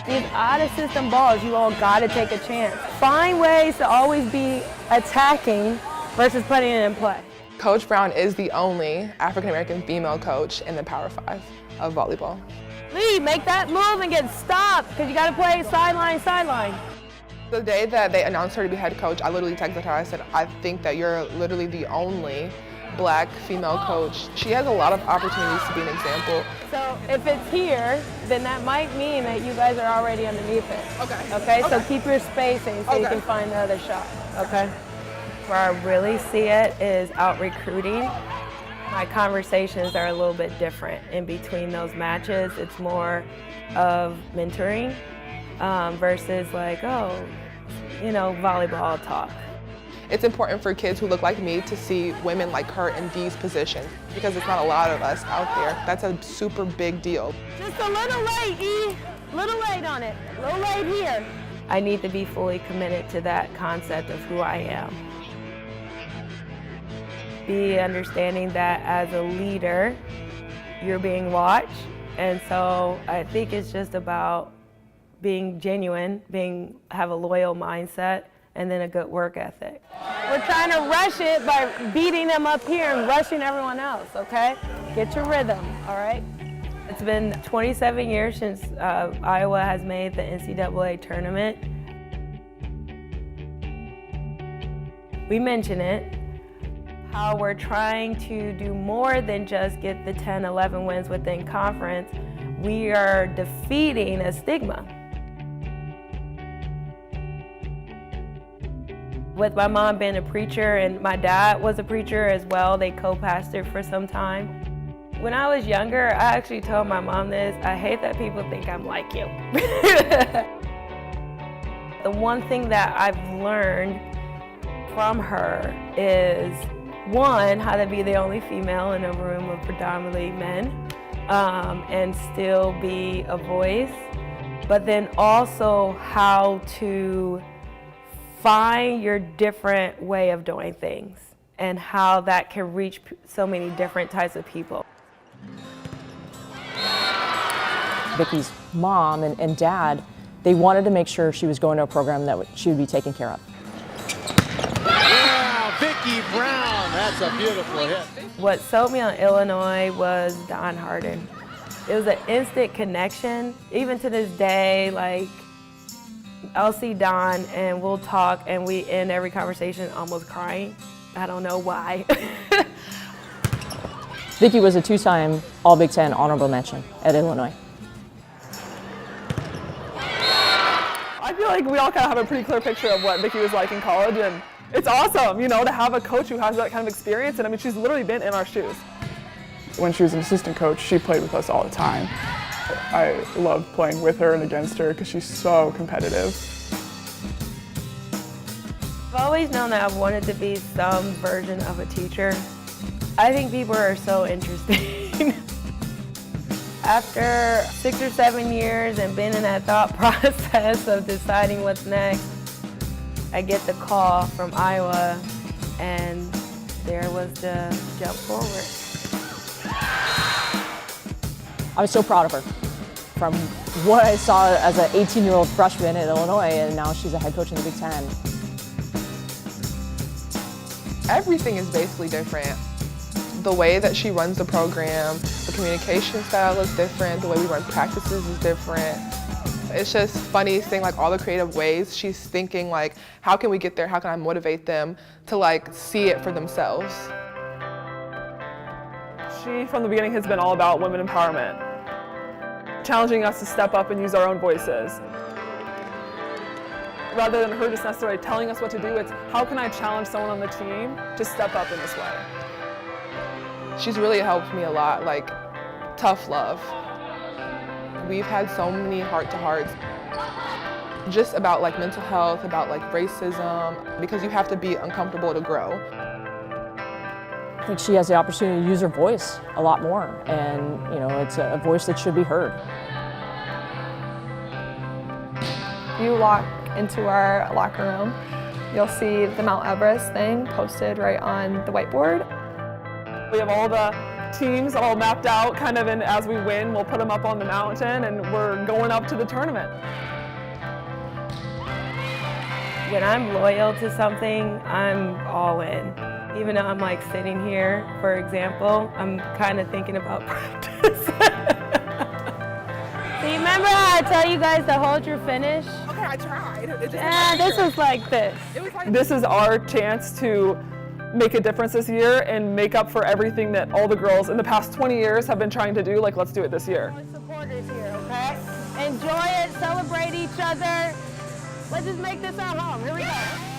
These out-of-system balls, you all got to take a chance. Find ways to always be attacking versus putting it in play. Coach Brown is the only African-American female coach in the Power 5 of volleyball. Lee, make that move and get stopped, because you got to play sideline, sideline. The day that they announced her to be head coach, I literally texted her. I said, I think that you're literally the only Black female coach. She has a lot of opportunities to be an example. So if it's here, then that might mean that you guys are already underneath it. Okay. So keep your spacing so you can find the other shot. Okay. Where I really see it is out recruiting. My conversations are a little bit different in between those matches. It's more of mentoring versus like, oh, you know, volleyball talk. It's important for kids who look like me to see women like her in these positions because there's not a lot of us out there. That's a super big deal. Just a little late, E. A little late on it. A little late here. I need to be fully committed to that concept of who I am. Be understanding that as a leader, you're being watched. And so I think it's just about being genuine, have a loyal mindset, and then a good work ethic. We're trying to rush it by beating them up here and rushing everyone else, okay? Get your rhythm, all right? It's been 27 years since Iowa has made the NCAA tournament. We mention it, how we're trying to do more than just get the 10, 11 wins within conference. We are defeating a stigma. With my mom being a preacher and my dad was a preacher as well, they co-pastored for some time. When I was younger, I actually told my mom this, I hate that people think I'm like you. The one thing that I've learned from her is, one, how to be the only female in a room of predominantly men and still be a voice, but then also how to find your different way of doing things and how that can reach so many different types of people. Vicki's mom and dad, they wanted to make sure she was going to a program that she would be taken care of. Wow, Vicki Brown, that's a beautiful hit. What sold me on Illinois was Don Harden. It was an instant connection. Even to this day, like, I'll see Don and we'll talk and we end every conversation almost crying. I don't know why. Vicki was a two-time All-Big Ten honorable mention at Illinois. I feel like we all kind of have a pretty clear picture of what Vicki was like in college, and it's awesome, you know, to have a coach who has that kind of experience. And I mean, she's literally been in our shoes. When she was an assistant coach, she played with us all the time. I loved playing with her and against her because she's so competitive. I've always known that I've wanted to be some version of a teacher. I think people are so interesting. After 6 or 7 years and being in that thought process of deciding what's next, I get the call from Iowa, and there was the jump forward. I was so proud of her. From what I saw as an 18-year-old freshman at Illinois, and now she's a head coach in the Big Ten. Everything is basically different. The way that she runs the program, the communication style is different, the way we run practices is different. It's just funny seeing like all the creative ways she's thinking, like, how can we get there? How can I motivate them to like see it for themselves? She, from the beginning, has been all about women empowerment, challenging us to step up and use our own voices. Rather than her just necessarily telling us what to do, it's how can I challenge someone on the team to step up in this way? She's really helped me a lot, like tough love. We've had so many heart-to-hearts just about like mental health, about like racism, because you have to be uncomfortable to grow. I think she has the opportunity to use her voice a lot more, and you know, it's a voice that should be heard. You walk into our locker room, you'll see the Mount Everest thing posted right on the whiteboard. We have all the teams all mapped out, kind of, and as we win, we'll put them up on the mountain, and we're going up to the tournament. When I'm loyal to something, I'm all in. Even though I'm like sitting here, for example, I'm kind of thinking about practice. So you remember how I tell you guys to hold your finish? Okay, I tried. This was like this. This is our chance to make a difference this year and make up for everything that all the girls in the past 20 years have been trying to do. Like, let's do it this year. Supporters here, okay? Enjoy it, celebrate each other. Let's just make this our home. Here we go.